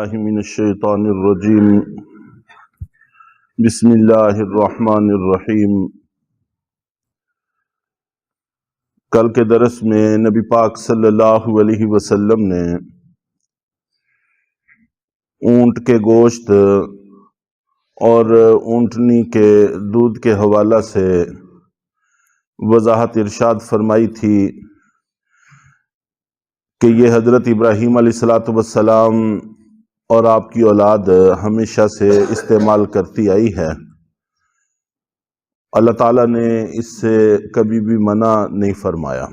باللہ من الشیطان الرجیم بسم اللہ الرحمن الرحیم۔ کل کے درس میں نبی پاک صلی اللہ علیہ وسلم نے اونٹ کے گوشت اور اونٹنی کے دودھ کے حوالہ سے وضاحت ارشاد فرمائی تھی کہ یہ حضرت ابراہیم علیہ السلام اور آپ کی اولاد ہمیشہ سے استعمال کرتی آئی ہے۔ اللہ تعالیٰ نے اس سے کبھی بھی منع نہیں فرمایا۔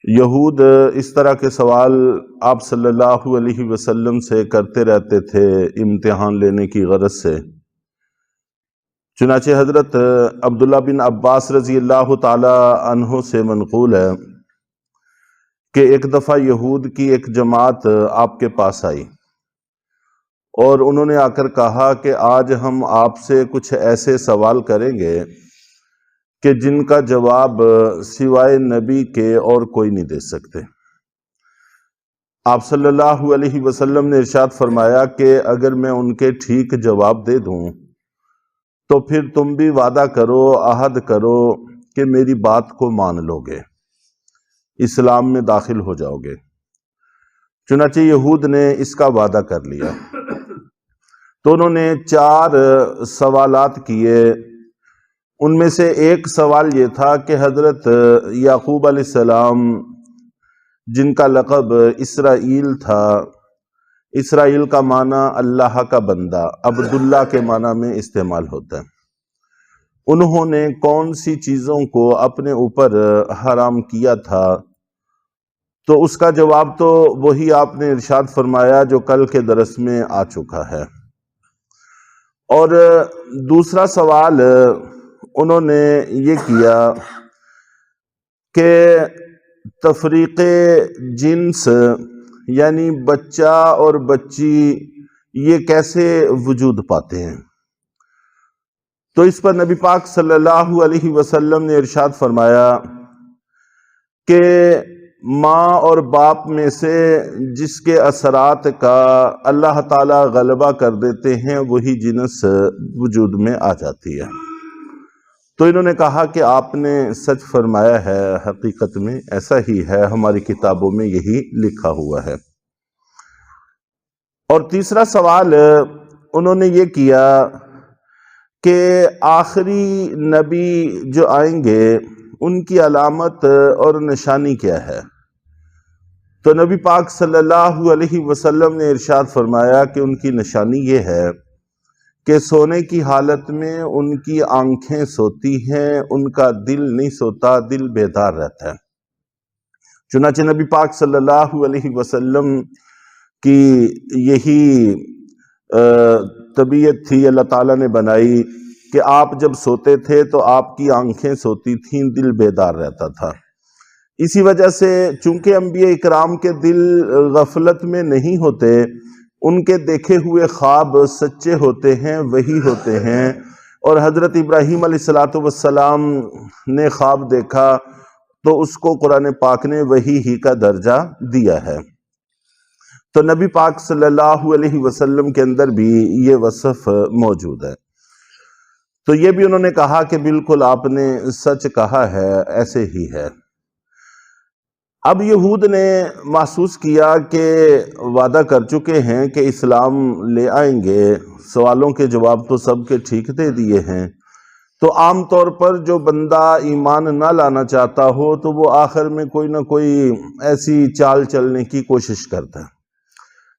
یہود اس طرح کے سوال آپ صلی اللہ علیہ وسلم سے کرتے رہتے تھے امتحان لینے کی غرض سے۔ چنانچہ حضرت عبداللہ بن عباس رضی اللہ تعالی عنہ سے منقول ہے کہ ایک دفعہ یہود کی ایک جماعت آپ کے پاس آئی اور انہوں نے آ کر کہا کہ آج ہم آپ سے کچھ ایسے سوال کریں گے کہ جن کا جواب سوائے نبی کے اور کوئی نہیں دے سکتے۔ آپ صلی اللہ علیہ وسلم نے ارشاد فرمایا کہ اگر میں ان کے ٹھیک جواب دے دوں تو پھر تم بھی وعدہ کرو، عہد کرو کہ میری بات کو مان لو گے، اسلام میں داخل ہو جاؤ گے۔ چنانچہ یہود نے اس کا وعدہ کر لیا تو انہوں نے 4 سوالات کیے۔ ان میں سے ایک سوال یہ تھا کہ حضرت یعقوب علیہ السلام جن کا لقب اسرائیل تھا، اسرائیل کا معنی اللہ کا بندہ، عبداللہ کے معنی میں استعمال ہوتا ہے، انہوں نے کون سی چیزوں کو اپنے اوپر حرام کیا تھا؟ تو اس کا جواب تو وہی آپ نے ارشاد فرمایا جو کل کے درس میں آ چکا ہے۔ اور دوسرا سوال انہوں نے یہ کیا کہ تفریق جنس یعنی بچہ اور بچی یہ کیسے وجود پاتے ہیں؟ تو اس پر نبی پاک صلی اللہ علیہ وسلم نے ارشاد فرمایا کہ ماں اور باپ میں سے جس کے اثرات کا اللہ تعالیٰ غلبہ کر دیتے ہیں وہی جنس وجود میں آ جاتی ہے۔ تو انہوں نے کہا کہ آپ نے سچ فرمایا ہے، حقیقت میں ایسا ہی ہے، ہماری کتابوں میں یہی لکھا ہوا ہے۔ اور تیسرا سوال انہوں نے یہ کیا کہ آخری نبی جو آئیں گے ان کی علامت اور نشانی کیا ہے؟ تو نبی پاک صلی اللہ علیہ وسلم نے ارشاد فرمایا کہ ان کی نشانی یہ ہے کہ سونے کی حالت میں ان کی آنکھیں سوتی ہیں، ان کا دل نہیں سوتا، دل بیدار رہتا ہے۔ چنانچہ نبی پاک صلی اللہ علیہ وسلم کی یہی طبیعت تھی، اللہ تعالیٰ نے بنائی کہ آپ جب سوتے تھے تو آپ کی آنکھیں سوتی تھیں، دل بیدار رہتا تھا۔ اسی وجہ سے چونکہ انبیاء اکرام کے دل غفلت میں نہیں ہوتے، ان کے دیکھے ہوئے خواب سچے ہوتے ہیں، وہی ہوتے ہیں۔ اور حضرت ابراہیم علیہ السلام نے خواب دیکھا تو اس کو قرآن پاک نے وحی ہی کا درجہ دیا ہے۔ تو نبی پاک صلی اللہ علیہ وسلم کے اندر بھی یہ وصف موجود ہے۔ تو یہ بھی انہوں نے کہا کہ بالکل آپ نے سچ کہا ہے، ایسے ہی ہے۔ اب یہود نے محسوس کیا کہ وعدہ کر چکے ہیں کہ اسلام لے آئیں گے، سوالوں کے جواب تو سب کے ٹھیک دے دیے ہیں، تو عام طور پر جو بندہ ایمان نہ لانا چاہتا ہو تو وہ آخر میں کوئی نہ کوئی ایسی چال چلنے کی کوشش کرتا ہے۔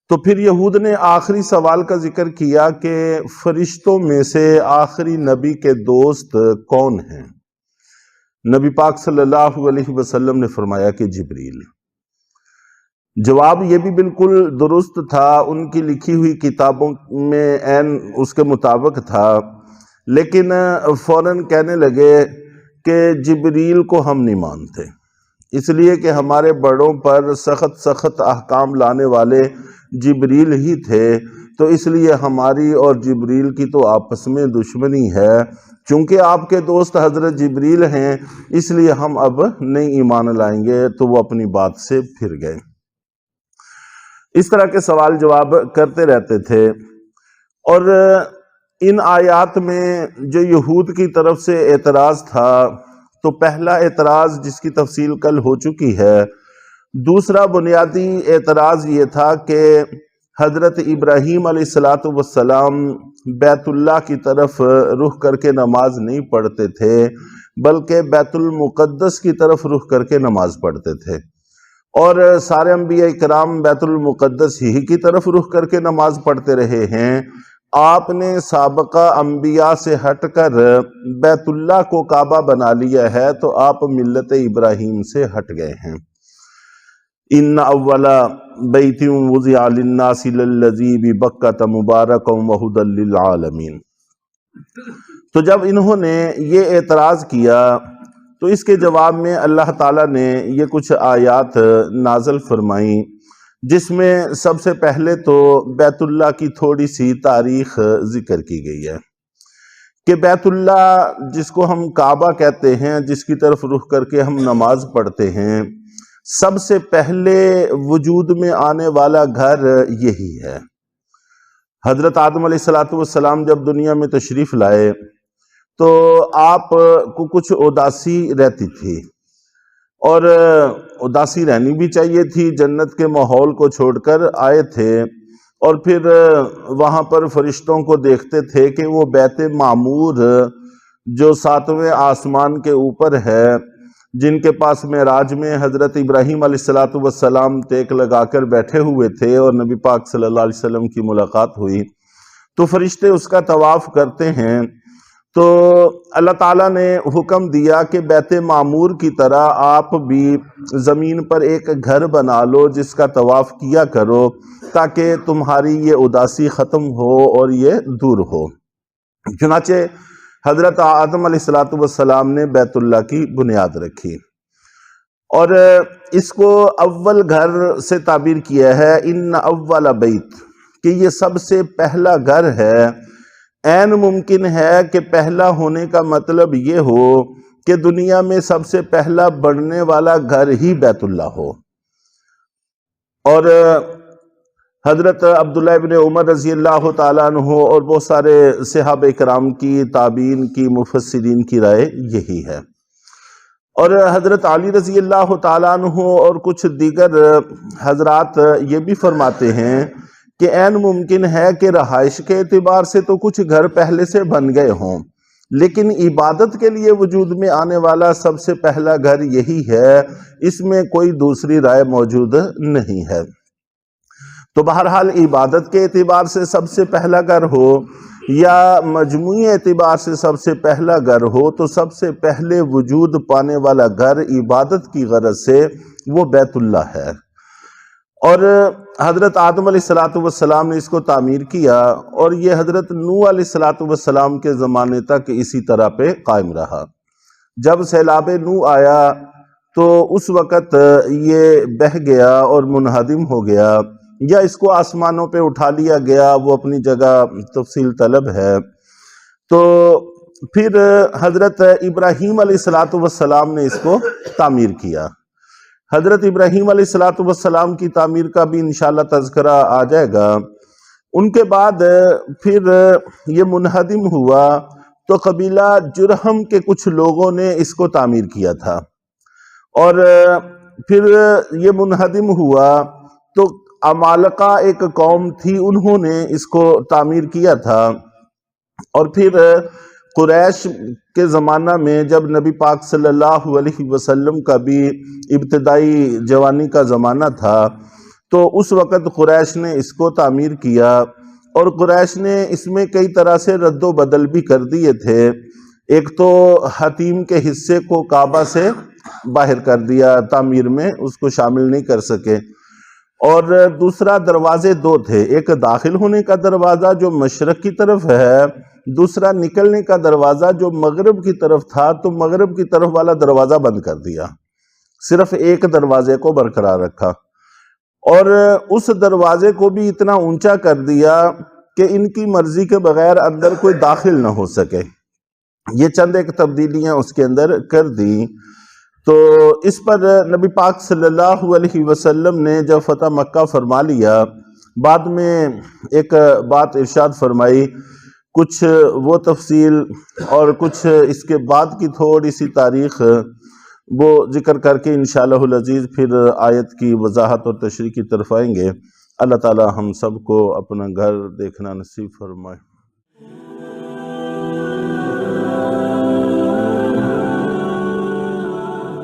تو پھر یہود نے آخری سوال کا ذکر کیا کہ فرشتوں میں سے آخری نبی کے دوست کون ہیں؟ نبی پاک صلی اللہ علیہ وسلم نے فرمایا کہ جبریل۔ جواب یہ بھی بالکل درست تھا، ان کی لکھی ہوئی کتابوں میں عین اس کے مطابق تھا، لیکن فوراً کہنے لگے کہ جبریل کو ہم نہیں مانتے، اس لیے کہ ہمارے بڑوں پر سخت احکام لانے والے جبریل ہی تھے، تو اس لیے ہماری اور جبریل کی تو آپس میں دشمنی ہے۔ چونکہ آپ کے دوست حضرت جبریل ہیں اس لیے ہم اب نہیں ایمان لائیں گے۔ تو وہ اپنی بات سے پھر گئے۔ اس طرح کے سوال جواب کرتے رہتے تھے۔ اور ان آیات میں جو یہود کی طرف سے اعتراض تھا، تو پہلا اعتراض جس کی تفصیل کل ہو چکی ہے، دوسرا بنیادی اعتراض یہ تھا کہ حضرت ابراہیم علیہ السلام بیت اللہ کی طرف رخ کر کے نماز نہیں پڑھتے تھے، بلکہ بیت المقدس کی طرف رخ کر کے نماز پڑھتے تھے، اور سارے انبیاء کرام بیت المقدس ہی کی طرف رخ کر کے نماز پڑھتے رہے ہیں۔ آپ نے سابقہ انبیاء سے ہٹ کر بیت اللہ کو کعبہ بنا لیا ہے، تو آپ ملت ابراہیم سے ہٹ گئے ہیں۔ ان اول بیت وضع للناس للذی ببکۃ مبارکا وہدی للعالمین۔ تو جب انہوں نے یہ اعتراض کیا تو اس کے جواب میں اللہ تعالیٰ نے یہ کچھ آیات نازل فرمائیں، جس میں سب سے پہلے تو بیت اللہ کی تھوڑی سی تاریخ ذکر کی گئی ہے کہ بیت اللہ جس کو ہم کعبہ کہتے ہیں، جس کی طرف رخ کر کے ہم نماز پڑھتے ہیں، سب سے پہلے وجود میں آنے والا گھر یہی ہے۔ حضرت آدم علیہ السلام جب دنیا میں تشریف لائے تو آپ کو کچھ اداسی رہتی تھی، اور اداسی رہنی بھی چاہیے تھی، جنت کے ماحول کو چھوڑ کر آئے تھے، اور پھر وہاں پر فرشتوں کو دیکھتے تھے کہ وہ بیت معمور جو 7ویں آسمان کے اوپر ہے، جن کے پاس معراج میں حضرت ابراہیم علیہ السلام ٹیک لگا کر بیٹھے ہوئے تھے اور نبی پاک صلی اللہ علیہ وسلم کی ملاقات ہوئی، تو فرشتے اس کا طواف کرتے ہیں۔ تو اللہ تعالیٰ نے حکم دیا کہ بیت معمور کی طرح آپ بھی زمین پر ایک گھر بنا لو جس کا طواف کیا کرو، تاکہ تمہاری یہ اداسی ختم ہو اور یہ دور ہو۔ چنانچہ حضرت آدم علیہ السلام نے بیت اللہ کی بنیاد رکھی، اور اس کو اول گھر سے تعبیر کیا ہے، ان اول بیت، کہ یہ سب سے پہلا گھر ہے۔ عین ممکن ہے کہ پہلا ہونے کا مطلب یہ ہو کہ دنیا میں سب سے پہلا بننے والا گھر ہی بیت اللہ ہو۔ اور حضرت عبداللہ ابن عمر رضی اللہ تعالیٰ عنہ اور بہت سارے صحابہ کرام کی، تابعین کی، مفسرین کی رائے یہی ہے، اور حضرت علی رضی اللہ تعالیٰ عنہ اور کچھ دیگر حضرات یہ بھی فرماتے ہیں کہ عین ممکن ہے کہ رہائش کے اعتبار سے تو کچھ گھر پہلے سے بن گئے ہوں، لیکن عبادت کے لیے وجود میں آنے والا سب سے پہلا گھر یہی ہے، اس میں کوئی دوسری رائے موجود نہیں ہے۔ تو بہرحال عبادت کے اعتبار سے سب سے پہلا گھر ہو یا مجموعی اعتبار سے سب سے پہلا گھر ہو، تو سب سے پہلے وجود پانے والا گھر عبادت کی غرض سے وہ بیت اللہ ہے، اور حضرت آدم علیہ السلام نے اس کو تعمیر کیا، اور یہ حضرت نوح علیہ السلام کے زمانے تک اسی طرح پہ قائم رہا۔ جب سیلاب نوح آیا تو اس وقت یہ بہہ گیا اور منہدم ہو گیا، یا اس کو آسمانوں پہ اٹھا لیا گیا، وہ اپنی جگہ تفصیل طلب ہے۔ تو پھر حضرت ابراہیم علیہ السلام نے اس کو تعمیر کیا۔ حضرت ابراہیم علیہ السلام کی تعمیر کا بھی انشاءاللہ تذکرہ آ جائے گا۔ ان کے بعد پھر یہ منہدم ہوا تو قبیلہ جرہم کے کچھ لوگوں نے اس کو تعمیر کیا تھا، اور پھر یہ منہدم ہوا تو عمالقہ ایک قوم تھی، انہوں نے اس کو تعمیر کیا تھا، اور پھر قریش کے زمانہ میں جب نبی پاک صلی اللہ علیہ وسلم کا بھی ابتدائی جوانی کا زمانہ تھا، تو اس وقت قریش نے اس کو تعمیر کیا، اور قریش نے اس میں کئی طرح سے رد و بدل بھی کر دیے تھے۔ ایک تو حتیم کے حصے کو کعبہ سے باہر کر دیا، تعمیر میں اس کو شامل نہیں کر سکے، اور دوسرا دروازے دو تھے، ایک داخل ہونے کا دروازہ جو مشرق کی طرف ہے، دوسرا نکلنے کا دروازہ جو مغرب کی طرف تھا، تو مغرب کی طرف والا دروازہ بند کر دیا، صرف ایک دروازے کو برقرار رکھا، اور اس دروازے کو بھی اتنا اونچا کر دیا کہ ان کی مرضی کے بغیر اندر کوئی داخل نہ ہو سکے۔ یہ چند ایک تبدیلیاں اس کے اندر کر دی۔ تو اس پر نبی پاک صلی اللہ علیہ وسلم نے جب فتح مکہ فرما لیا، بعد میں ایک بات ارشاد فرمائی، کچھ وہ تفصیل اور کچھ اس کے بعد کی تھوڑی سی تاریخ وہ ذکر کر کے انشاءاللہ العزیز پھر آیت کی وضاحت اور تشریح کی طرف آئیں گے۔ اللہ تعالی ہم سب کو اپنا گھر دیکھنا نصیب فرمائے۔